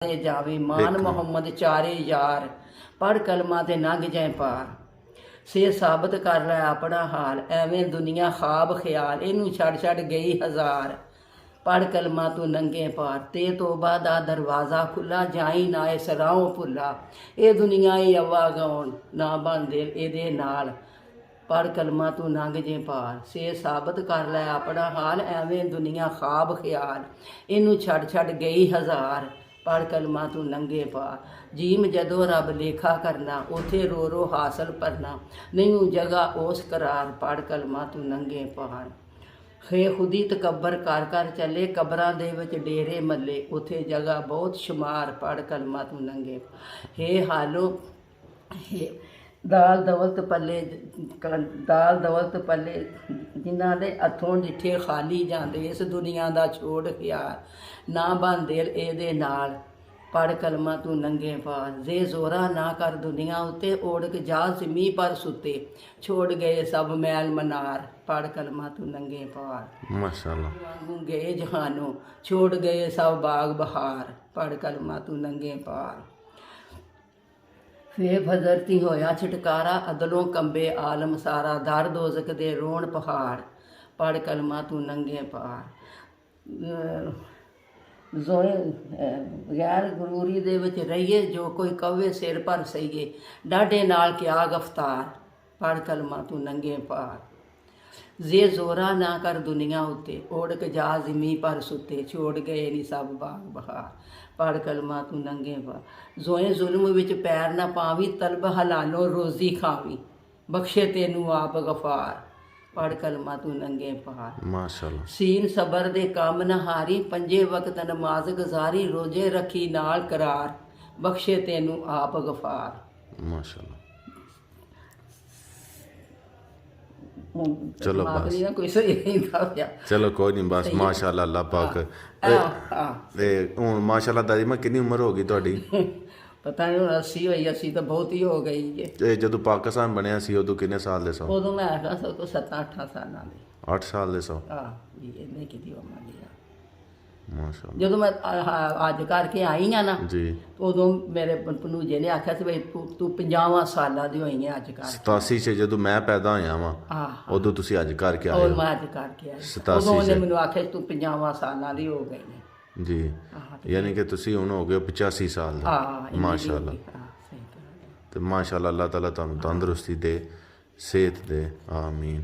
ਤੇ ਜਾਵੇ ਮਾਨ ਮੁਹੰਮਦ ਚਾਰੇ ਯਾਰ ਪੜ ਕਲਮਾਂ ਤੇ ਲੰਘ ਜਾਏ ਪਾਰ ਸੇ ਸਾਬਤ ਕਰ ਲੈ ਆਪਣਾ ਹਾਲ ਐਵੇਂ ਦੁਨੀਆ ਖਾਬ ਖਿਆਲ ਇਹਨੂੰ ਛੱਡ ਛੱਡ ਗਈ ਹਜ਼ਾਰ ਪੜ ਕਲਮਾਂ ਤੂੰ ਨੰਗੇ ਪਾਰ ਤੇ ਤੋਬਾ ਦਾ ਦਰਵਾਜ਼ਾ ਖੁੱਲਾ ਜਾਈ ਨਾ ਇਸ ਰਾਹੋਂ ਭੁੱਲਾ ਇਹ ਦੁਨੀਆ ਹੀ ਅਵਾ ਗਾਉਣ ਨਾ ਬੰਦੇ ਇਹਦੇ ਨਾਲ ਪੜ ਕਲਮਾਂ ਤੂੰ ਲੰਘ ਜੇ ਪਾਰ ਸੇ ਸਾਬਤ ਕਰ ਲੈ ਆਪਣਾ ਹਾਲ ਐਵੇਂ ਦੁਨੀਆ ਖਾਬ ਖਿਆਲ ਇਹਨੂੰ ਛੱਡ ਛੱਡ ਗਈ ਹਜ਼ਾਰ ਪੜ ਕਲਮਾਂ ਤੂੰ ਨੰਗੇ ਪਾਰ ਜੀਮ ਜਦੋਂ ਰੱਬ ਲੇਖਾ ਕਰਨਾ ਉਥੇ ਰੋ ਰੋ ਹਾਸਲ ਭਰਨਾ ਨਹੀਂ ਜਗ੍ਹਾ ਉਸ ਕਰਾਰ ਪੜ ਕਲਮਾਂ ਤੂੰ ਨੰਗੇ ਪਾਰ ਖੇ ਖੁਦੀ ਤਕੱਬਰ ਕਰ ਕਰ ਚੱਲੇ ਕਬਰਾਂ ਦੇ ਵਿੱਚ ਡੇਰੇ ਮੱਲੇ ਉਥੇ ਜਗ੍ਹਾ ਬਹੁਤ ਸ਼ੁਮਾਰ ਪੜ ਕਲਮਾਂ ਤੂੰ ਨੰਗੇ ਹੇ ਹਾਲੋ ਹੇ ਦਾਲ ਦੌਲਤ ਪੱਲੇ ਜਿਨ੍ਹਾਂ ਦੇ ਹੱਥੋਂ ਡਿੱਠੇ ਖਾਲੀ ਜਾਂਦੇ ਇਸ ਦੁਨੀਆ ਦਾ ਛੋੜ ਖਿਆਲ ਨਾ ਬਣ ਦਿਲ ਇਹਦੇ ਨਾਲ ਪੜ ਕਲਮਾਂ ਤੂੰ ਨੰਗੇ ਪਾਰ ਜੇ ਜ਼ੋਰਾ ਨਾ ਕਰ ਦੁਨੀਆ ਉੱਤੇ ਓੜਕ ਜਾ ਸਿਮੀ ਪਰ ਸੁੱਤੇ ਛੋੜ ਗਏ ਸਭ ਮੈਲ ਮਨਾਰ ਪੜ ਕਲਮਾਂ ਤੂੰ ਨੰਗੇ ਪਾਰ ਮਾਸ਼ਾਅੱਲਾ ਵਾਂਗੂ ਗਏ ਜਹਾਨੋਂ ਛੋੜ ਗਏ ਸਭ ਬਾਗ ਬਹਾਰ ਪੜ ਕਲਮਾਂ ਤੂੰ ਨੰਗੇ ਪਾਰ ਫੇ ਫਜ਼ਰਤੀ ਹੋਇਆ ਛਟਕਾਰਾ ਅਦਲੋਂ ਕੰਬੇ ਆਲਮ ਸਾਰਾ ਦਰ ਦੋਜ਼ਖ ਦੇ ਰੋਣ ਪਹਾੜ ਪੜ ਕਲਮਾਂ ਤੂੰ ਨੰਗੇ ਪਾਰ ਜ਼ੋਏ ਬਗੈਰ ਗਰੂਰੀ ਦੇ ਵਿੱਚ ਰਹੀਏ ਜੋ ਕੋਈ ਕਵੇ ਸਿਰ ਪਰ ਸਹੀਏ ਡਾਢੇ ਨਾਲ ਕਿਆ ਗਫਤਾਰ ਪੜ ਕਲਮਾਂ ਤੂੰ ਨੰਗੇ ਪਾਰ ਜੇ ਜ਼ੋਰਾ ਨਾ ਕਰ ਦੁਨੀਆ ਉੱਤੇ ਓੜਕ ਜਾ ਜ਼ਿਮੀ ਪਰ ਸੁੱਤੇ ਛੋੜ ਗਏ ਨੀ ਸਭ ਬਾਗ ਬਹਾਰ ਪੜ ਕਲਮਾਂ ਤੂੰ ਨੰਗੇ ਪਾਰ ਜ਼ੋਏ ਜ਼ੁਲਮ ਵਿੱਚ ਪੈਰ ਨਾ ਪਾਵੀ ਤਲਬ ਹਲਾਲੋ ਰੋਜ਼ੀ ਖਾਵੀ ਬਖਸ਼ੇ ਤੈਨੂੰ ਆਪ ਗਫਾਰ ਪੜ ਕਲਮਾਂ ਤੂੰ ਨੰਗੇ ਪਾਰ ਮਾਸ਼ਾਅੱਲਾ ਸੀਨ ਸਬਰ ਦੇ ਕੰਮ ਨਾ ਹਾਰੀ ਪੰਜੇ ਵਕਤ ਨਮਾਜ਼ ਗੁਜ਼ਾਰੀ ਰੋਜ਼ੇ ਰੱਖੀ ਨਾਲ ਕਰਾਰ ਬਖਸ਼ੇ ਤੈਨੂੰ ਆਪ ਗਫਾਰ ਮਾਸ਼ਾਅੱਲਾ ਚਲੋ ਬਸ ਕੋਈ ਸਹੀ ਨਹੀਂ ਪਿਆ ਚਲੋ ਕੋਈ ਨਹੀਂ ਬਸ ਮਾਸ਼ਾਅੱਲਾ ਅੱਲਾਹ ਪਾਕ ਤੇ ਹੁਣ ਮਾਸ਼ਾਅੱਲਾ ਦਾਦੀ ਮਾਂ ਕਿੰਨੀ ਉਮਰ ਹੋ ਗਈ ਤੁਹਾਡੀ ਪਤਾ ਨਹੀਂ ਹੁਣ 80 ਹੋਈ 80 ਤਾਂ ਬਹੁਤ ਹੀ ਹੋ ਗਈ ਜੇ ਤੇ ਜਦੋਂ ਪਾਕਿਸਤਾਨ ਬਣਿਆ ਸੀ ਉਦੋਂ ਕਿੰਨੇ ਸਾਲ ਦੇ ਸੋ ਉਦੋਂ ਮੈਂ ਹੈਗਾ ਸੋ ਤੋਂ 7-8 ਸਾਲਾਂ ਦੀ 8 ਸਾਲ ਦੇ ਸੋ ਜੀ ਇਹਨੇ ਕਿਦੀ ਉਮਰ ਦੀ ਆ ਮਾਸ਼ਾਅੱਲਾ ਜਦੋਂ ਮੈਂ ਅੱਜ ਕਰਕੇ ਆਈ ਆ ਨਾ ਜੀ ਉਦੋਂ ਮੇਰੇ ਭਣੂਜੇ ਨੇ ਆਖਿਆ ਸੀ ਬਈ ਤੂੰ 50 ਸਾਲਾਂ ਦੀ ਹੋਈ ਹੈ ਅੱਜ ਕਰਕੇ 87 ਚ ਜਦੋਂ ਮੈਂ ਪੈਦਾ ਹੋਇਆ ਵਾਂ ਉਦੋਂ ਤੁਸੀਂ ਅੱਜ ਕਰਕੇ ਆਏ ਉਹ ਹੋ ਮੈਂ ਅੱਜ ਕਰਕੇ ਆਈ 87 ਉਦੋਂ ਉਹਨੇ ਮੈਨੂੰ ਆਖਿਆ ਤੂੰ 50 ਸਾਲਾਂ ਦੀ ਹੋ ਗਈ ਹੈ ਜੀ ਯਾਨੀ ਕਿ ਤੁਸੀਂ ਹੁਣ ਹੋ ਗਏ 85 ਸਾਲ ਦਾ ਮਾਸ਼ਾਅੱਲਾ ਤੇ ਮਾਸ਼ਾਅੱਲਾ ਅੱਲਾਹ ਤਾਲਾ ਤੁਹਾਨੂੰ ਤੰਦਰੁਸਤੀ ਦੇ ਸਿਹਤ ਦੇ ਆਮੀਨ